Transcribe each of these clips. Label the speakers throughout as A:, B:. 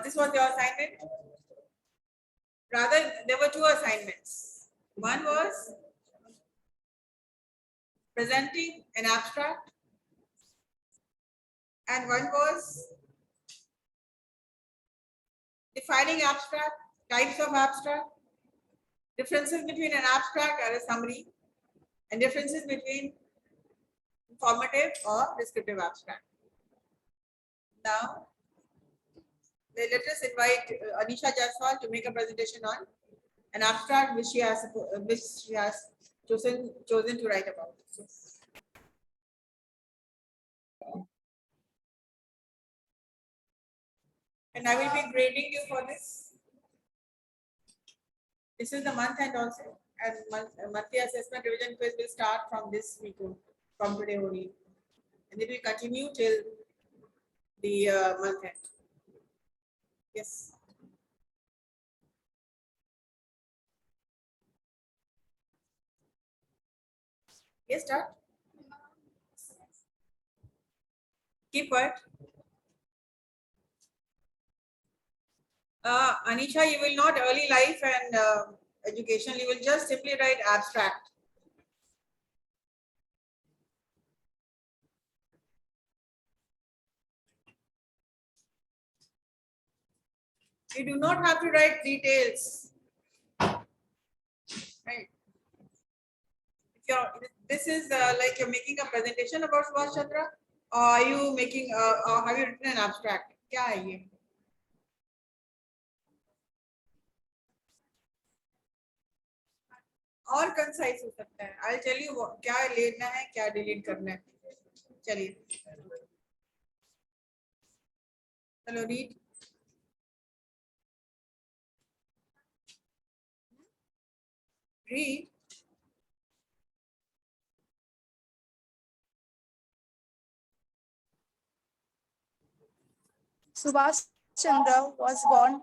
A: This was your assignment. Rather, there were two assignments. One was presenting an abstract, and one was defining abstract, types of abstract, differences between an abstract and a summary, and differences between informative or descriptive abstract. Now, let us invite Anisha Jaiswal to make a presentation on an abstract which she has chosen to write about. And I will be grading you for this. This is the month end also, and monthly assessment revision quiz will start from this week, from today only, and it will continue till the month end. Yes. Yes, start. Keep quiet. Anisha, you will not early life and education. You will just simply write abstract. You do not have to write details. Right. This is like you're making a presentation about Subhash Chandra, or are you making or have you written an abstract? क्या है ये? और concise हो सकता है. I'll tell you क्या लेना है, क्या डिलीट करना है. चलिए. चलो read. Read.
B: Subhash Chandra was born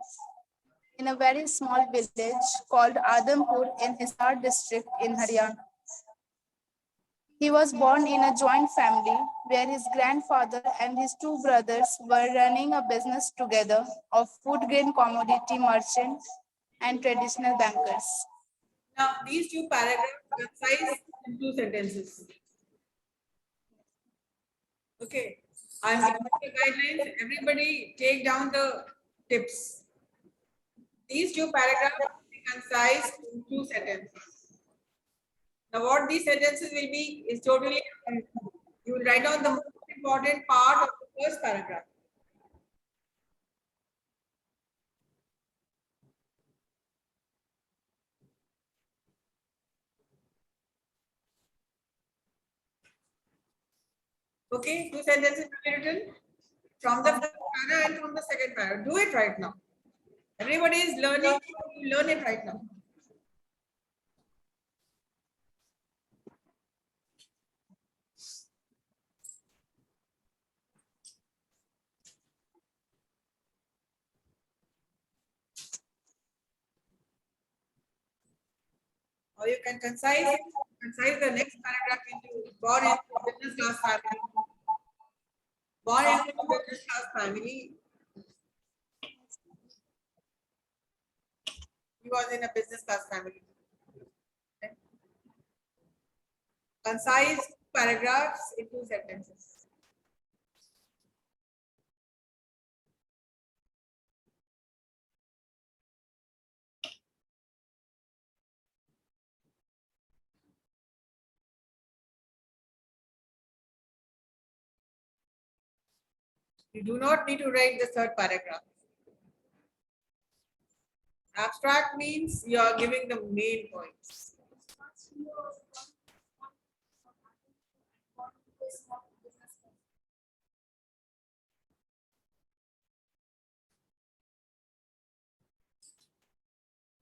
B: in a very small village called Adampur in Hisar district in Haryana. He was born in a joint family where his grandfather and his two brothers were running a business together of food grain commodity merchants and traditional bankers.
A: Now these two paragraphs concise in 2 sentences. Okay. I'm giving the guidelines. Everybody take down the tips. These two paragraphs will be concise in 2 sentences. Now, what these sentences will be is totally you will write down the most important part of the first paragraph. Okay, 2 sentences will be written from the first paragraph and from the second paragraph. Do it right now. Everybody is learning. You learn it right now. Or you can concise the next paragraph into born into a business class family. Born into a business class family. He was in a business class family. Okay. Concise paragraphs in 2 sentences. You do not need to write the third paragraph. Abstract means you are giving the main points.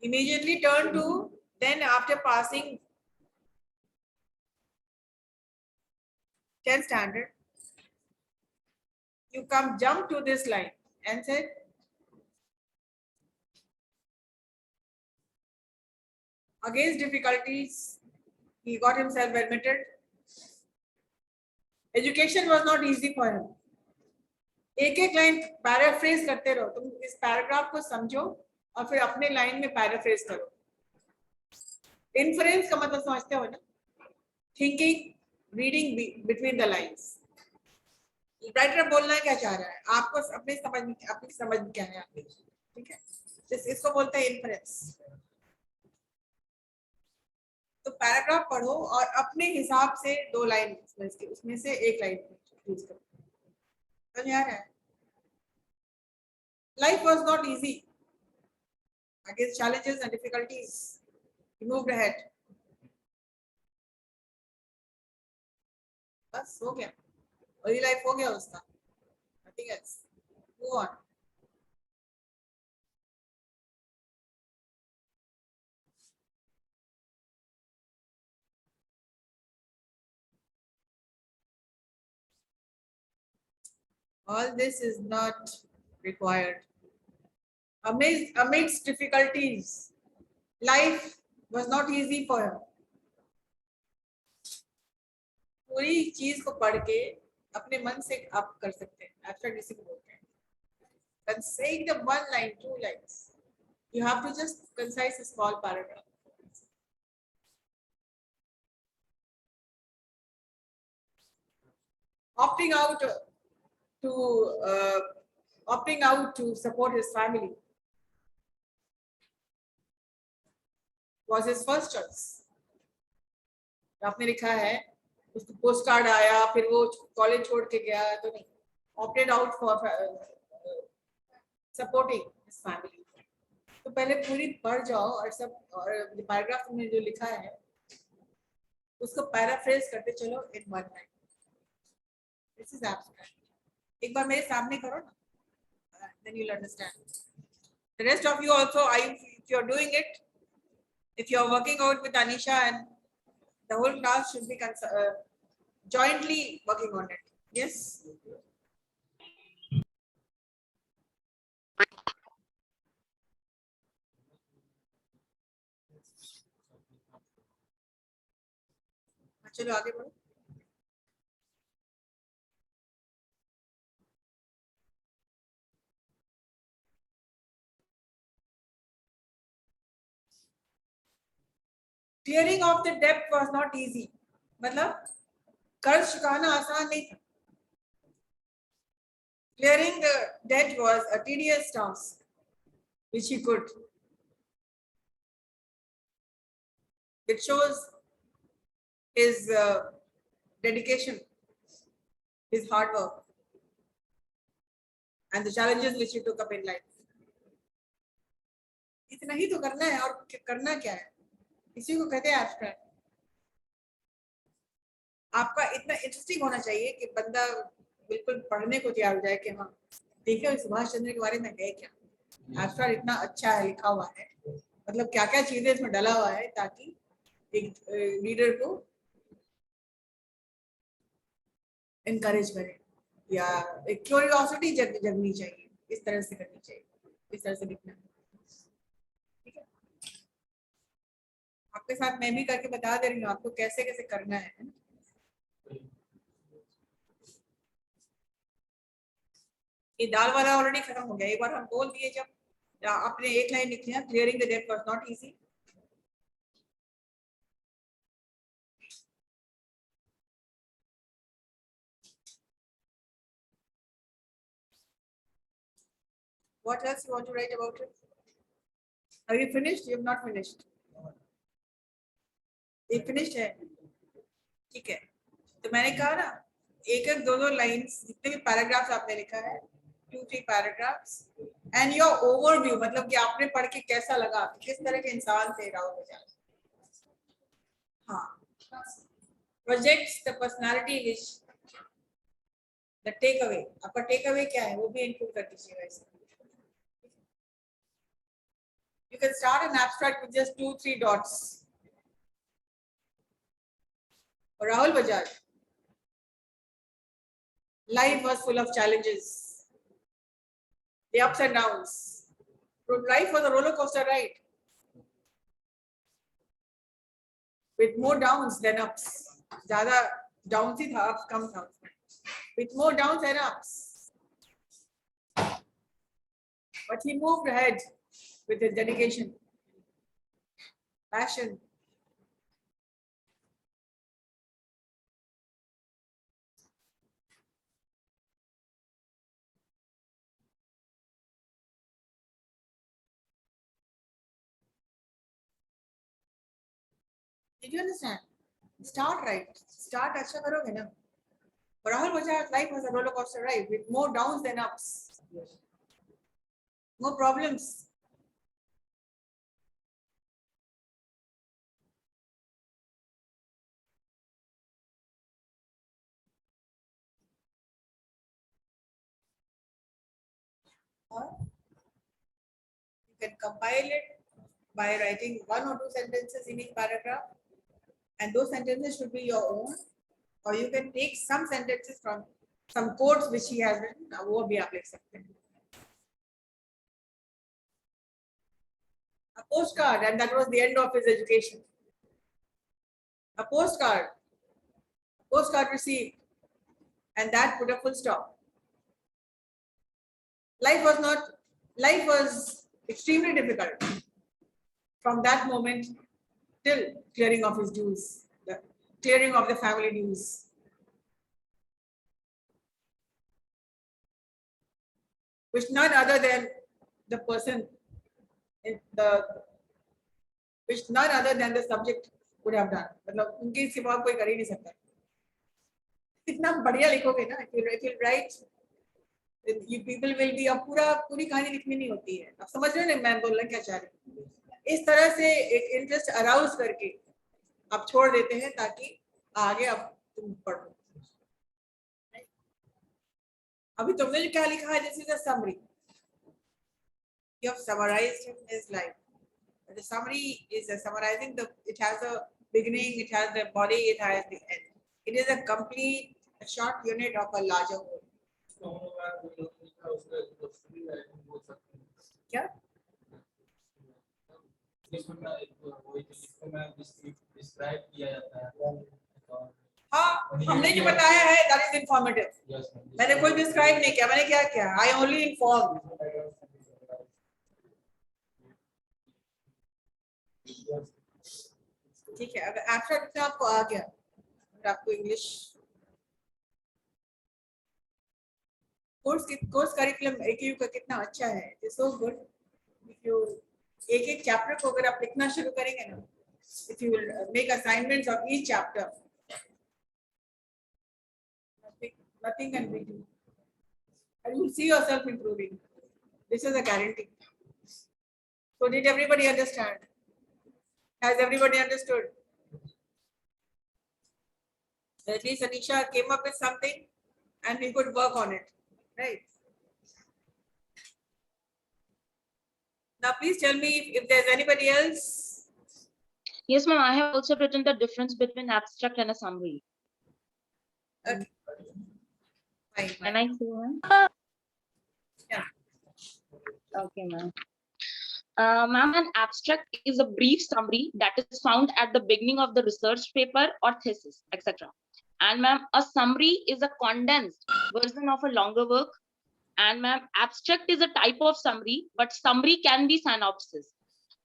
A: Immediately turn to, then after passing 10th standard, you jump to this line and said, against difficulties, he got himself admitted. Education was not easy for him. एक एक line paraphrase करते रहो, तुम इस paragraph को समझो और फिर अपने लाइन में पैराफ्रेज करो। इन्फ्रेंस का मतलब समझते हो ना, thinking reading between the lines. Writer बोलना क्या चाह रहा है, आपको अपनी समझ क्या है आपकी, ठीक है, इसको बोलते हैं इन्फ्रेंस। तो पैराग्राफ पढ़ो और अपने हिसाब से 2 लाइन उसमें से एक लाइन चूज करो। समझ आ रहा है? Life was not easy. Against challenges and difficulties, he moved ahead. बस हो गया, वही लाइफ हो गया उसका, nothing else. Move on. All this is not required. Amidst difficulties, life was not easy for him. पूरी चीज को पढ़ के अपने मन से आप कर सकते हैं, एब्स्ट्रैक्ट इसी को बोलते हैं। But saying the 1 line, 2 lines, you have to just concise a small paragraph. Opting out to support his family was his first choice. आपने लिखा है उसको पोस्ट कार्ड आया, फिर वो कॉलेज छोड़ के गया, तो नहीं, opted out for supporting his family. तो पहले पूरी पढ़ जाओ और सब, और पैराग्राफ में जो लिखा है उसको पैराफ्रेज करते चलो in 1 line. This is abstract. एक बार मेरे सामने करो ना, then you'll understand. The rest of you also, if you're doing it, if you're working out with Anisha, and the whole class should be jointly working on it. Yes. चलो आगे बढ़ो। Clearing of the debt was not easy. मतलब कर्ज चुकाना आसान नहीं था। Clearing the debt was a tedious task, which he could. It shows his dedication, his hard work, and the challenges which he took up in life. इतना ही तो करना है, और करना क्या है, इसी को कहते हैं एब्स्ट्रैक्ट। आपका इतना इंटरेस्टिंग होना चाहिए कि बंदा बिल्कुल पढ़ने को तैयार हो जाए कि हाँ ठीक है, सुभाष चंद्र के बारे में है क्या, एब्स्ट्रैक्ट इतना अच्छा है, लिखा हुआ है, मतलब क्या क्या चीजें इसमें डाला हुआ है, ताकि एक रीडर को इनकरेज करे, या एक क्यूरियोसिटी जगनी चाहिए, इस तरह से करनी चाहिए, इस तरह से लिखना। ठीक है, आपके साथ मैं भी करके बता दे रही हूँ आपको कैसे कैसे करना है। ये दाल वाला ऑलरेडी खत्म हो गया, एक बार हम बोल दिए, जब आपने एक लाइन लिख लिया, clearing the date was not easy. What else you want to write about it? Have you finished? You have not finished. ये finished है, ठीक है। तो मैंने कहा ना, एक एक दो लाइन्स, जितने भी पैराग्राफ्स आपने लिखा है, 2-3 पैराग्राफ्स, एंड योर ओवरव्यू, मतलब कि आपने पढ़ के कैसा लगा, किस तरह के इंसान थे राहुल बजाज। हाँ, projects the personality which the take away, आपका टेक अवे क्या है वो भी इंक्लूड कर दीजिएगा इसमें। You can start an abstract with just 2-3 dots. Rahul Bajaj, life was full of challenges, the ups and downs. Life was a roller coaster ride with more downs than ups. ज़्यादा downs ही था, ups कम था उसमें. With more downs and ups. but he moved ahead with his dedication, passion. Did you understand? Start right. Start अच्छा करोगे ना. But Rahul Bajaj, life was a roller coaster ride with more downs than ups, more problems. Or you can compile it by writing one or two sentences in each paragraph, and those sentences should be your own. Or you can take some sentences from some quotes which he has written. वो भी आप लिख सकते हैं. A postcard, and that was the end of his education. A postcard received, and that put a full stop. Life was extremely difficult from that moment till clearing of his dues, the clearing of the family dues. Which none other than the person in which none other than the subject would have done. मतलब उनके सिवा कोई कर ही नहीं सकता. इतना बढ़िया लिखोगे ना, if you write, you people will be, अब पूरी कहानी लिखनी नहीं होती है. अब समझ रहे हो ना मैं बोलना क्या चाह रही हूँ. इस तरह से एक इंटरेस्ट अराउज करके आप छोड़ देते हैं ताकि आगे अब तुम पढ़ो. अभी तुमने क्या लिखा है, this is a summary. You have summarized his life. The summary is summarizing it has a beginning, it has the body, it has the end. It is a complete short unit of a larger whole. क्या? हाँ, हमने जो बताया है that is informative. मैंने कोई describe नहीं किया, मैंने क्या किया? I only informed. ठीक है, अगर एब्स्ट्रैक्ट में आपको आ गया, अगर आपको इंग्लिश कोर्स करिकुलम AKU का कितना अच्छा है, it's so good. If you एक चैप्टर को अगर आप लिखना शुरू करेंगे ना, if you will make assignments of each chapter, nothing can beat you, and you will see yourself improving. This is a guarantee. So did everybody understand? Has everybody understood? At least Anisha came up with something and we could work on it, right? Now please tell me if there's anybody else.
C: Yes, ma'am. I have also written the difference between abstract and a summary.
A: Okay. Fine.
C: Can I see, ma'am?
A: Yeah.
C: Okay, ma'am. Ma'am, an abstract is a brief summary that is found at the beginning of the research paper or thesis, etc. And ma'am, a summary is a condensed version of a longer work. And ma'am, abstract is a type of summary, but summary can be synopsis.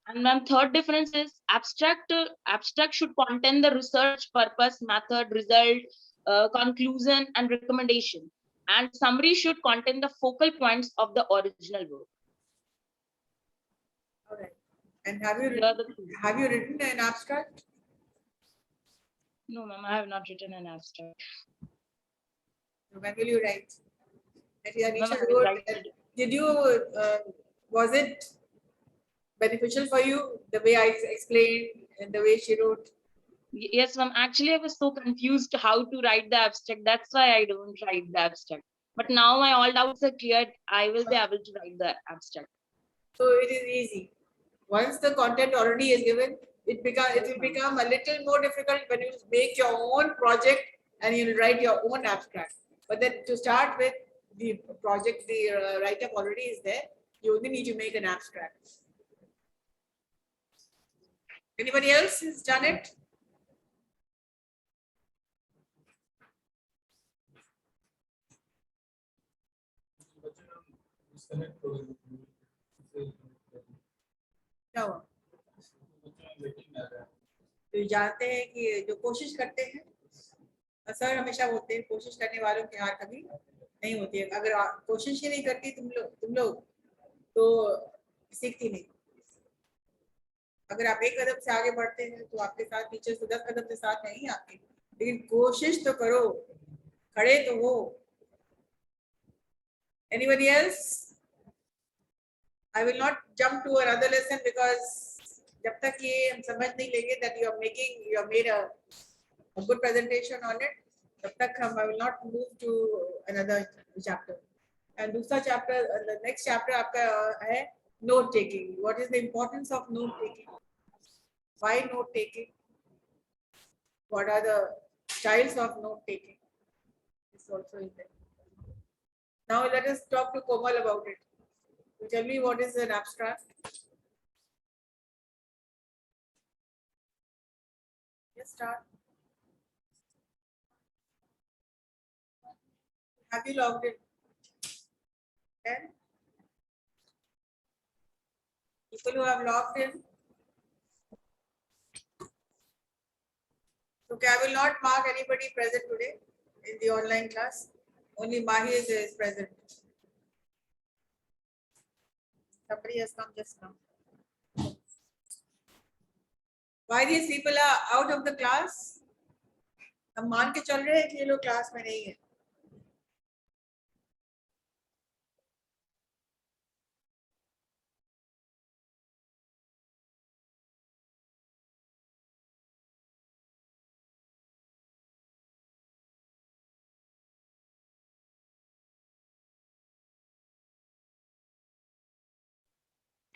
C: And ma'am, third difference is abstract should contain the research purpose, method, result, conclusion, and recommendation. And summary should contain the focal points of the original work.
A: All right. And have you written an abstract?
C: No, ma'am, I have not written an abstract.
A: When will you write?
C: Ma'am, I
A: wrote,
C: write-
A: did you? Was it beneficial for you the way I explained and the way she wrote?
C: Yes, ma'am. Actually, I was so confused how to write the abstract. That's why I don't write the abstract. But now my all doubts are cleared. I will be able to write the abstract.
A: So it is easy. Once the content already is given, it will become a little more difficult when you make your own project and you'll write your own abstract. But then to start with, the project, the write-up already is there. You only need to make an abstract. Anybody else has done it? क्या हुआ? तो जानते हैं कि जो कोशिश करते हैं, सर हमेशा बोलते हैं कोशिश करने वालों की हार कभी नहीं होती है। अगर कोशिश ही नहीं करती तुम लोग तो सीखती नहीं। अगर आप एक कदम से आगे बढ़ते हैं तो आपके साथ टीचर्स तो 10 कदम से साथ नहीं आपके, लेकिन कोशिश तो करो, खड़े तो हो। Anybody else? I will not jump to another lesson because जब तक ये हम समझ नहीं लेंगे that you have made a good presentation on it, तब तक I will not move to another chapter. And दूसरा chapter, the next chapter आपका है note taking. What is the importance of note taking? Why note taking? What are the styles of note taking? This also is there. Now let us talk to Komal about it. So tell me what is an abstract? Let's start. Have you logged in? 10? People who have logged in. Okay, I will not mark anybody present today in the online class. Only Mahi is present. Somebody has come just now. Why these people are out of the class? हम मान के चल रहे हैं कि ये लोग class में नहीं है.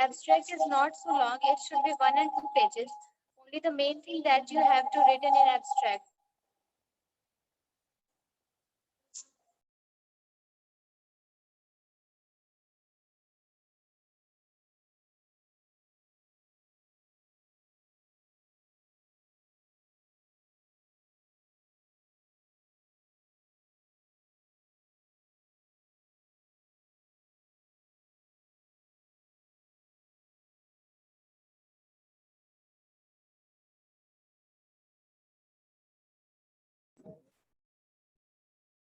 D: Abstract is not so long, it should be 1 and 2 pages. Only the main thing that you have to written in abstract.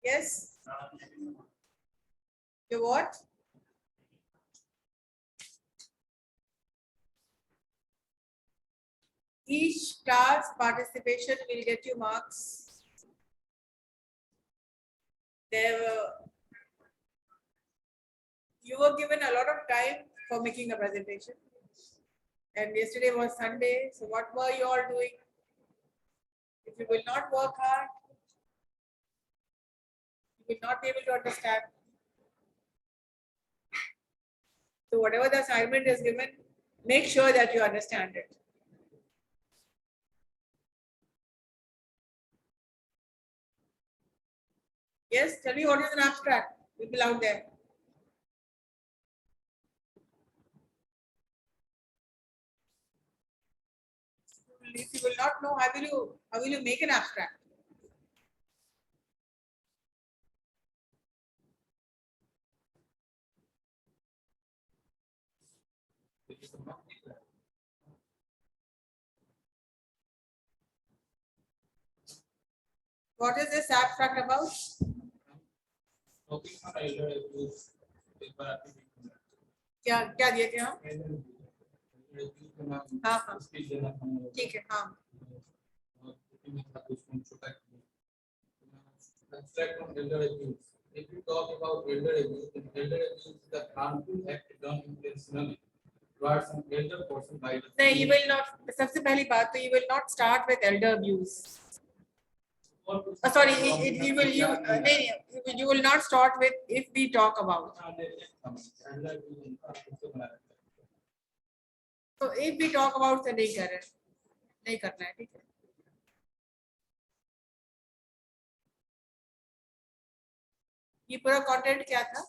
A: Yes. You what? Each class participation will get you marks. You were given a lot of time for making a presentation. And yesterday was Sunday. So what were you all doing? If you will not work hard, you will not be able to understand. So whatever the assignment is given, make sure that you understand it. Yes, tell me what is an abstract, people out there. If you will not know, how will you make an abstract? What is this abstract about? क्या क्या दिए थे हम? हाँ हाँ ठीक है हाँ.
E: Abstract from elder abuse. If you talk about elder abuse, then elder abuse is the harmful act done intentionally towards an elder person by the.
A: नहीं, you will not. सबसे पहली बात तो you will not start with elder abuse. Sorry, you will not start with if we talk about. So if we talk about से नहीं कर रहे, नहीं करना है, ठीक है. ये पूरा कंटेंट क्या था?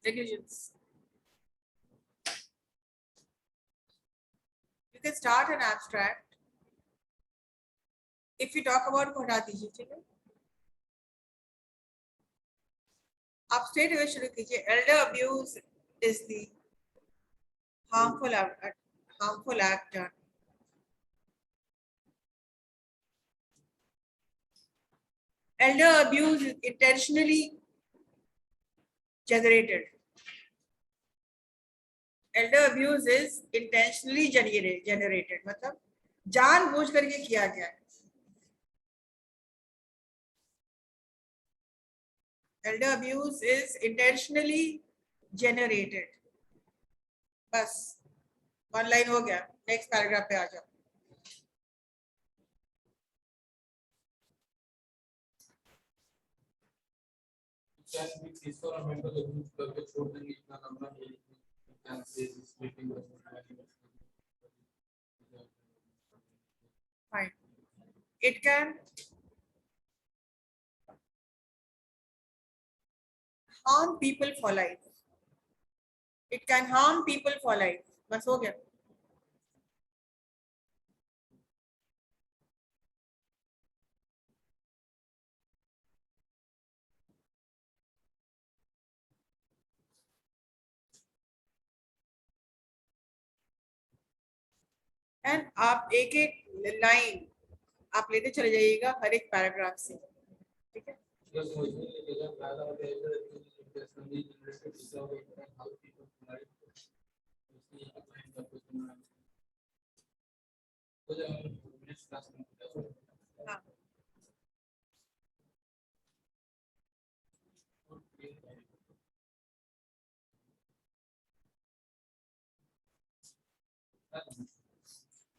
A: Negligence. You can start an abstract. If we talk about को हटा दीजिए, ठीक है. आप स्ट्रेट अवे शुरू कीजिए. Elder abuse is the harmful act done. Elder abuse is intentionally generated. Elder abuse is intentionally generated. मतलब जानबूझ करके किया गया है. Elder abuse is intentionally generated. बस 1 लाइन हो गया. नेक्स्ट पैराग्राफ पे आ जाओ.
E: Can be physical or mental abuse करके छोड़ देंगे इतना लंबा नहीं. Can say sleeping or
A: Fine. It can harm people for life. It can harm people for life. बस हो गया. एंड आप एक एक लाइन आप लेते चले जाइएगा हर एक पैराग्राफ से. ठीक है.
E: Yes, so it will be a rather of the elder abuse is personally generated disorder and how people life. उसकी एक लाइन का क्वेश्चन है. तो जब नेक्स्ट क्लास में
A: हाँ.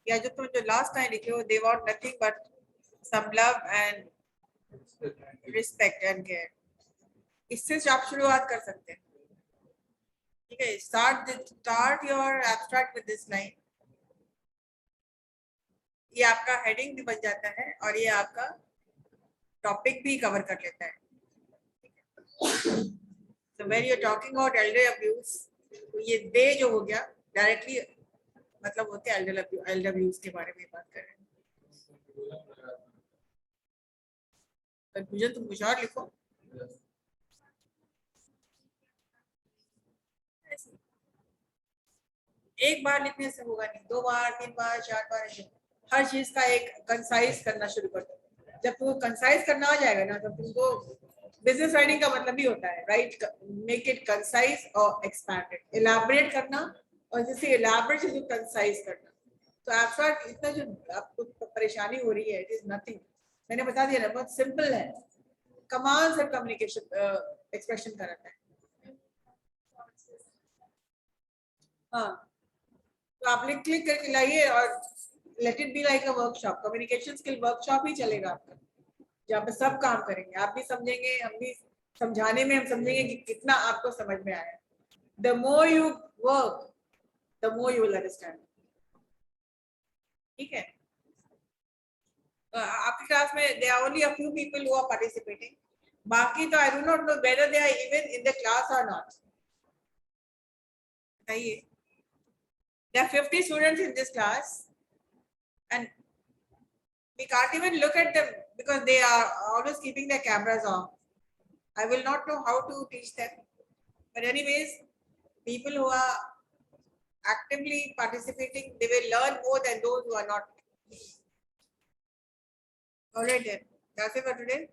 A: या जो तुम जो लास्ट लाइन लिखे हो, they want nothing but some love and respect and care. इससे आप शुरुआत कर सकते हैं. ठीक है. Start your abstract with this line. ये आपका हेडिंग भी बन जाता है और ये आपका टॉपिक भी कवर कर लेता है. So when you're talking about elder abuse, तो ये दे जो हो गया डायरेक्टली मतलब होते हैं elder abuse के बारे में बात कर रहे हैं. कंफ्यूजन तुम कुछ और लिखो. एक बार लिखने से होगा नहीं, 2 बार 3 बार 4 बार. हर चीज का एक कंसाइज करना शुरू कर दो. जब तुमको कंसाइज करना आ जाएगा ना तो तुमको बिजनेस राइटिंग का मतलब ही होता है राइट. मेक इट कंसाइज और एक्सपैंडेड. इलैबोरेट करना और जैसे इलैबोरेट से कंसाइज करना. तो एब्स्ट्रैक्ट इतना जो आपको परेशानी हो रही है इट इज नथिंग. मैंने बता दिया ना बहुत सिंपल है. कमांड्स और कम्युनिकेशन एक्सप्रेशन कराता है. हाँ. तो आपने क्लिक करके लाइए और let it be like a workshop. Communication skill workshop ही चलेगा आपका जहाँ पे सब काम करेंगे. आप भी समझेंगे, हम भी समझाने में हम समझेंगे कि कितना आपको समझ में आया. The more you work the more you will understand. ठीक है. आपकी क्लास में there are only a few people who are participating. बाकी तो I do not know whether they are even in the class or not. बताइए. There are 50 students in this class and we can't even look at them because they are always keeping their cameras on. I will not know how to teach them. But anyways, people who are actively participating, they will learn more than those who are not. All right then. That's it for today.